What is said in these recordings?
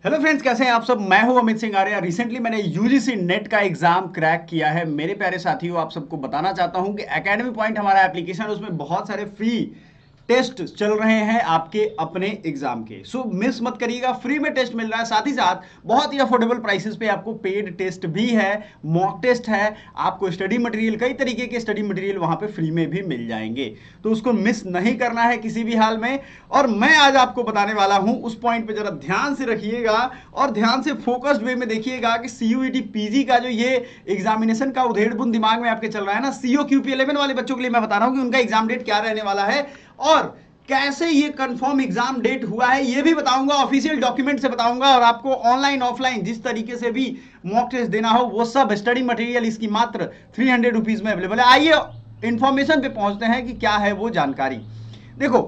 Hello friends, कैसे हैं आप सब। मैं हूं अमित सिंह आर्य। रिसेंटली मैंने यूजीसी नेट का एग्जाम क्रैक किया है। मेरे प्यारे साथियों, आप सबको बताना चाहता हूं कि एकेडमी पॉइंट हमारा एप्लीकेशन, उसमें बहुत सारे फ्री टेस्ट चल रहे हैं आपके अपने एग्जाम के। सो मिस मत करिएगा, फ्री में टेस्ट मिल रहा है। साथ ही साथ बहुत ही अफोर्डेबल प्राइसेस पे आपको पेड टेस्ट भी है, मॉक टेस्ट है, आपको स्टडी मटेरियल, कई तरीके के स्टडी मटेरियल वहां पे फ्री में भी मिल जाएंगे। तो उसको मिस नहीं करना है किसी भी हाल में। और मैं आज आपको बताने वाला हूं, उस पॉइंट पे जरा ध्यान से रखिएगा और ध्यान से फोकस्ड वे में देखिएगा कि सीयूईटी पीजी का जो ये एग्जामिनेशन का उधेड़बुन दिमाग में आपके चल रहा है ना, सीओ क्यूपी 11 वाले बच्चों के लिए मैं बता रहा हूं कि उनका एग्जाम डेट क्या रहने वाला है और कैसे ये कंफर्म एग्जाम डेट हुआ है ये भी बताऊंगा, ऑफिशियल डॉक्यूमेंट से बताऊंगा। और आपको ऑनलाइन ऑफलाइन जिस तरीके से भी मॉक टेस्ट देना हो वो सब स्टडी मटेरियल इसकी मात्र 300 रुपीज में अवेलेबल है। आइए इंफॉर्मेशन पे पहुंचते हैं कि क्या है वो जानकारी। देखो,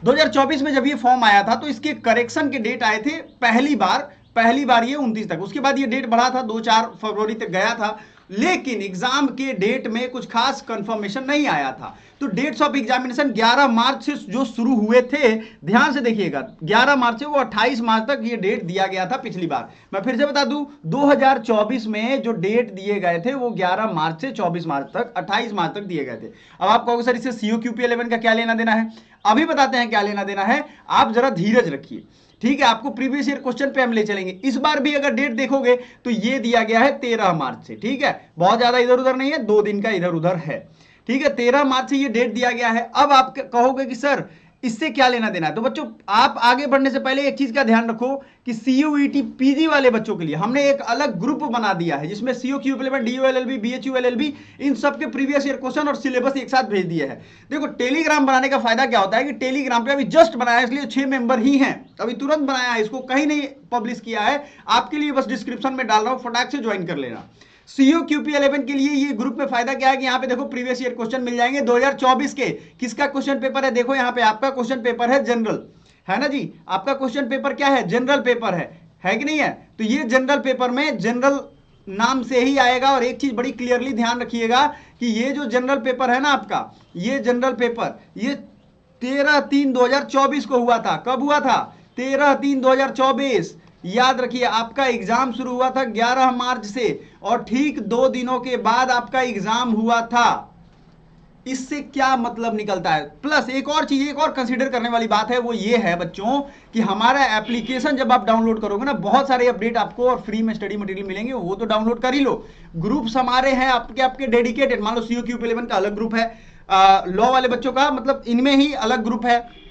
2024 में जब ये फॉर्म आया था तो इसके करेक्शन के डेट आए थे पहली बार ये 29 तक। उसके बाद ये डेट बढ़ा था, 2-4 फरवरी तक गया था, लेकिन एग्जाम के डेट में कुछ खास कंफर्मेशन नहीं आया था। तो डेट्स ऑफ एग्जामिनेशन 11 मार्च से जो शुरू हुए थे, ध्यान से देखिएगा, 11 मार्च से वो 28 मार्च तक ये डेट दिया गया था पिछली बार। मैं फिर से बता दूं, 2024 में जो डेट दिए गए थे वो 11 मार्च से 24 मार्च तक, 28 मार्च तक दिए गए थे। अब आप कहोगे सर इससे सीओ क्यूपी 11 का क्या लेना देना है। अभी बताते हैं क्या लेना देना है, आप जरा धीरज रखिए। ठीक है, आपको प्रीवियस ईयर क्वेश्चन पे हम ले चलेंगे। इस बार भी अगर डेट देखोगे तो ये दिया गया है 13 मार्च से। ठीक है, बहुत ज्यादा इधर उधर नहीं है, 2 दिन का इधर उधर है। ठीक है, 13 मार्च से ये डेट दिया गया है। अब आप कहोगे कि सर इससे क्या लेना देना है। तो बच्चों, आप आगे बढ़ने से पहले एक चीज का ध्यान रखो कि सीयूईटी पीजी वाले बच्चों के लिए हमने एक अलग ग्रुप बना दिया है जिसमें सीओ क्यू 11, डीयूएलएलबी, बीएचयूएलएलबी, इन सब के प्रीवियस ईयर क्वेश्चन और सिलेबस एक साथ भेज दिए हैं। देखो, टेलीग्राम बनाने का फायदा क्या होता है कि टेलीग्राम पे अभी जस्ट बनाया है, इसलिए 6 मेंबर ही हैं, अभी तुरंत बनाया है, इसको कहीं नहीं पब्लिश किया है, आपके लिए बस डिस्क्रिप्शन में डाल रहा हूं, फटाक से ज्वाइन कर लेना। सीओ क्यूपी 11 के लिए ये ग्रुप में फायदा क्या है कि यहाँ पे देखो प्रीवियस ईयर क्वेश्चन मिल जाएंगे 2024 के। किसका क्वेश्चन पेपर है, देखो यहाँ पे आपका क्वेश्चन पेपर है जनरल, है ना जी। आपका क्वेश्चन पेपर क्या है, जनरल पेपर है कि नहीं है। तो ये जनरल पेपर में जनरल नाम से ही आएगा। और एक चीज बड़ी क्लियरली ध्यान रखिएगा कि ये जो जनरल पेपर है ना आपका, ये जनरल पेपर ये 13/3/2024 को हुआ था। कब हुआ था, 13/3/2024। याद रखिए, आपका एग्जाम शुरू हुआ था 11 मार्च से और ठीक 2 दिनों के बाद आपका एग्जाम हुआ था। इससे क्या मतलब निकलता है। प्लस एक और चीज, एक और कंसीडर करने वाली बात है, वो ये है बच्चों कि हमारा एप्लीकेशन जब आप डाउनलोड करोगे ना, बहुत सारे अपडेट आपको और फ्री में स्टडी मटेरियल मिलेंगे, वो तो डाउनलोड कर ही लो। ग्रुप्स हमारे हैं आपके डेडिकेटेड, मान लो सीओ क्यू 11 का अलग ग्रुप है, लॉ वाले बच्चों का मतलब इनमें ही अलग ग्रुप है।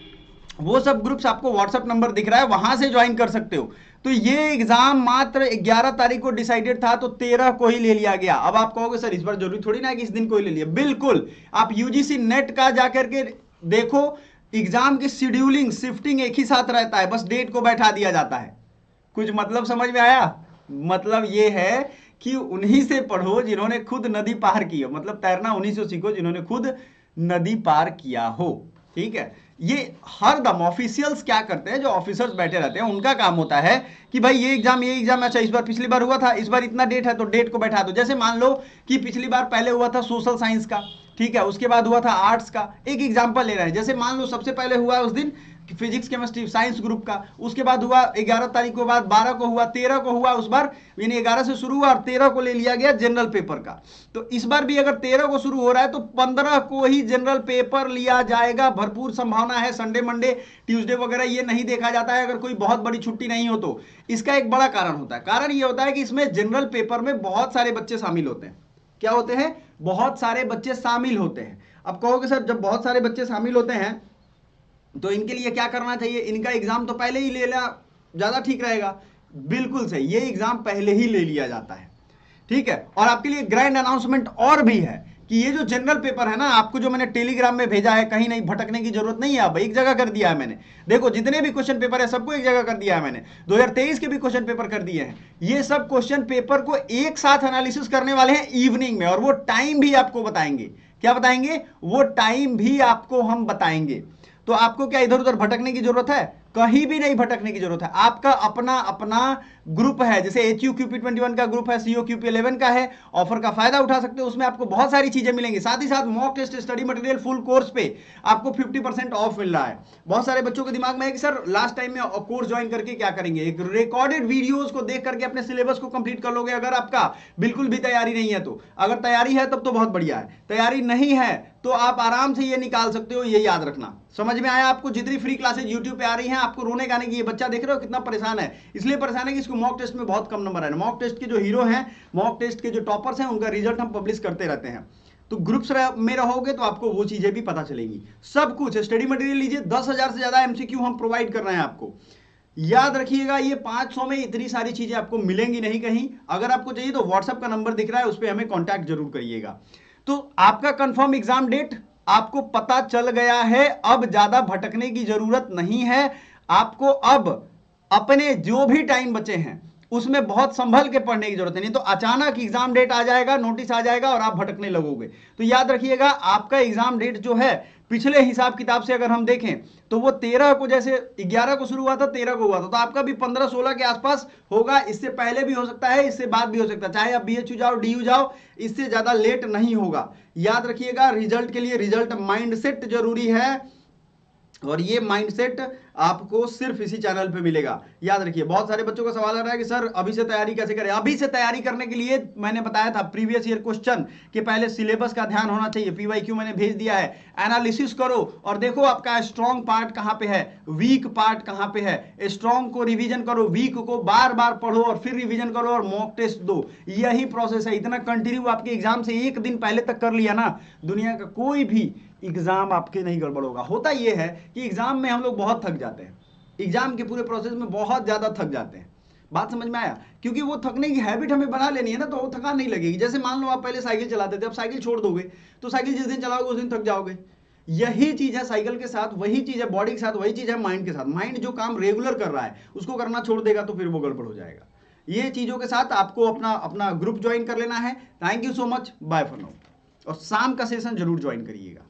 वो सब ग्रुप्स आपको व्हाट्सएप नंबर दिख रहा है, वहां से ज्वाइन कर सकते हो। तो ये एग्जाम मात्र 11 तारीख को डिसाइडेड था, तो 13 को ही ले लिया गया। अब आप कहोगे सर इस बार जरूरी थोड़ी ना है कि इस दिन को ही ले लिया। बिल्कुल, आप यूजीसी नेट का जाकर के देखो, एग्जाम की शेड्यूलिंग शिफ्टिंग एक ही साथ रहता है, बस डेट को बैठा दिया जाता है। कुछ मतलब समझ में आया। मतलब ये है कि उन्हीं से पढ़ो जिन्होंने खुद नदी पार की हो, मतलब तैरना उन्हीं से सीखो जिन्होंने खुद नदी पार किया हो। ठीक है, ये हर दम ऑफिशियल्स क्या करते हैं, जो ऑफिसर्स बैठे रहते हैं उनका काम होता है कि भाई ये एग्जाम अच्छा इस बार पिछली बार हुआ था, इस बार इतना डेट है तो डेट को बैठा दो। जैसे मान लो कि पिछली बार पहले हुआ था सोशल साइंस का, ठीक है, उसके बाद हुआ था आर्ट्स का। एक एग्जांपल ले रहे हैं, जैसे मान लो सबसे पहले हुआ उस दिन फिजिक्स केमिस्ट्री साइंस ग्रुप का, उसके बाद हुआ 11 तारीख को, बाद 12 को हुआ, 13 को हुआ, उस बार यानी 11 से शुरू हुआ और 13 को ले लिया गया जनरल पेपर का। तो इस बार भी अगर 13 को शुरू हो रहा है तो 15 को ही जनरल पेपर लिया जाएगा। भरपूर संभावना है, संडे मंडे ट्यूसडे वगैरह ये नहीं देखा जाता है अगर कोई बहुत बड़ी छुट्टी नहीं हो तो। इसका एक बड़ा कारण होता है, कारण ये होता है कि इसमें जनरल पेपर में बहुत सारे बच्चे शामिल होते हैं। क्या होते हैं, बहुत सारे बच्चे शामिल होते हैं। अब कहोगे सर जब बहुत सारे बच्चे शामिल होते हैं तो इनके लिए क्या करना चाहिए, इनका एग्जाम तो पहले ही ले लेना ज्यादा ठीक रहेगा। बिल्कुल सही, ये एग्जाम पहले ही ले लिया जाता है। ठीक है, और आपके लिए ग्रैंड अनाउंसमेंट और भी है कि ये जो जनरल पेपर है ना, आपको जो मैंने टेलीग्राम में भेजा है, कहीं नहीं भटकने की जरूरत नहीं है, अब एक जगह कर दिया है मैंने। देखो जितने भी क्वेश्चन पेपर है सबको एक जगह कर दिया है मैंने, 2023 के भी क्वेश्चन पेपर कर दिए हैं। ये सब क्वेश्चन पेपर को एक साथ एनालिसिस करने वाले हैं इवनिंग में, और वो टाइम भी आपको बताएंगे। क्या बताएंगे, वो टाइम भी आपको हम बताएंगे। तो तो आपको क्या इधर उधर भटकने की जरूरत है? कहीं भी नहीं भटकने की जरूरत है। आपका अपना अपना ग्रुप है, जैसे HUQP21 का ग्रुप है, COQP11 का है, ऑफर का फायदा उठा सकते हो। उसमें आपको बहुत सारी चीजें मिलेंगी, साथ ही साथ mock test, study material, full course पे आपको 50% ऑफ मिल रहा है। बहुत सारे बच्चों के दिमाग में है कि सर लास्ट टाइम में कोर्स ज्वाइन करके क्या करेंगे? एक रिकॉर्डेड वीडियोस को देख करके अपने सिलेबस को कंप्लीट कर लोगे, अगर आपका बिल्कुल भी तैयारी नहीं है तो। अगर तैयारी है तब तो बहुत बढ़िया है, तैयारी नहीं है तो आप आराम से ये निकाल सकते हो, ये याद रखना। समझ में आया आपको? जितनी फ्री क्लासेज यूट्यूब पे आ रही हैं, आपको रोने गाने की, ये बच्चा देख रहे हो कितना परेशान है, इसलिए परेशान है कि इसको मॉक टेस्ट में बहुत कम नंबर है। मॉक टेस्ट के जो हीरो हैं, मॉक टेस्ट के जो टॉपर्स हैं, उनका रिजल्ट हम पब्लिश करते रहते हैं। तो ग्रुप्स में रहोगे तो आपको वो चीजें भी पता चलेंगी। सब कुछ स्टडी मटेरियल लीजिए, 10,000 से ज्यादा MCQ हम प्रोवाइड कर रहे हैं आपको। याद रखिएगा, ये 500 में इतनी सारी चीजें आपको मिलेंगी नहीं कहीं। अगर आपको चाहिए तो व्हाट्सएप का नंबर दिख रहा है, उस पर हमें कॉन्टैक्ट जरूर करिएगा। तो आपका कंफर्म एग्जाम डेट आपको पता चल गया है, अब ज्यादा भटकने की जरूरत नहीं है आपको। अब अपने जो भी टाइम बचे हैं उसमें बहुत संभल के पढ़ने की जरूरत है, नहीं तो अचानक एग्जाम डेट आ जाएगा, नोटिस आ जाएगा और आप भटकने लगोगे। तो याद रखिएगा, आपका एग्जाम डेट जो है पिछले हिसाब किताब से अगर हम देखें तो वो 13 को, जैसे 11 को शुरू हुआ था, 13 को हुआ था, तो आपका भी 15-16 के आसपास होगा। इससे पहले भी हो सकता है, इससे बाद भी हो सकता है, चाहे आप BHU जाओ, DU जाओ, इससे ज्यादा लेट नहीं होगा। याद रखिएगा, रिजल्ट के लिए रिजल्ट माइंडसेट जरूरी है, और ये माइंडसेट आपको सिर्फ इसी चैनल पे मिलेगा। याद रखिए, बहुत सारे बच्चों का सवाल आ रहा है कि सर अभी से तैयारी कैसे करें? अभी से तैयारी करने के लिए मैंने बताया था प्रीवियस ईयर क्वेश्चन कि पहले सिलेबस का ध्यान होना चाहिए। PYQ मैंने भेज दिया है, एनालिसिस करो और देखो आपका स्ट्रॉन्ग पार्ट कहां पे है, वीक पार्ट कहां पे है। स्ट्रॉन्ग को रिवीजन करो, वीक को बार बार पढ़ो और फिर रिवीजन करो और मॉक टेस्ट दो। यही प्रोसेस है। इतना कंटिन्यू आपके एग्जाम से एक दिन पहले तक कर लिया ना, दुनिया का कोई भी एग्जाम आपके नहीं गड़बड़ होगा। होता यह है कि एग्जाम में हम लोग बहुत थक जाते हैं, एग्जाम के पूरे प्रोसेस में बहुत ज्यादा थक जाते हैं। बात समझ में आया? क्योंकि वो थकने की हैबिट हमें बना लेनी है ना, तो वो थकान नहीं लगेगी। जैसे मान लो आप पहले साइकिल चलाते थे, अब साइकिल छोड़ दोगे तो साइकिल जिस दिन चलाओगे उस दिन थक जाओगे। यही चीज है साइकिल के साथ, वही चीज है बॉडी के साथ, वही चीज है माइंड के साथ। माइंड जो काम रेगुलर कर रहा है उसको करना छोड़ देगा तो फिर वो गड़बड़ हो जाएगा। ये चीजों के साथ आपको अपना अपना ग्रुप ज्वाइन कर लेना है। Thank you so much, bye for now. और शाम का सेशन जरूर ज्वाइन करिएगा।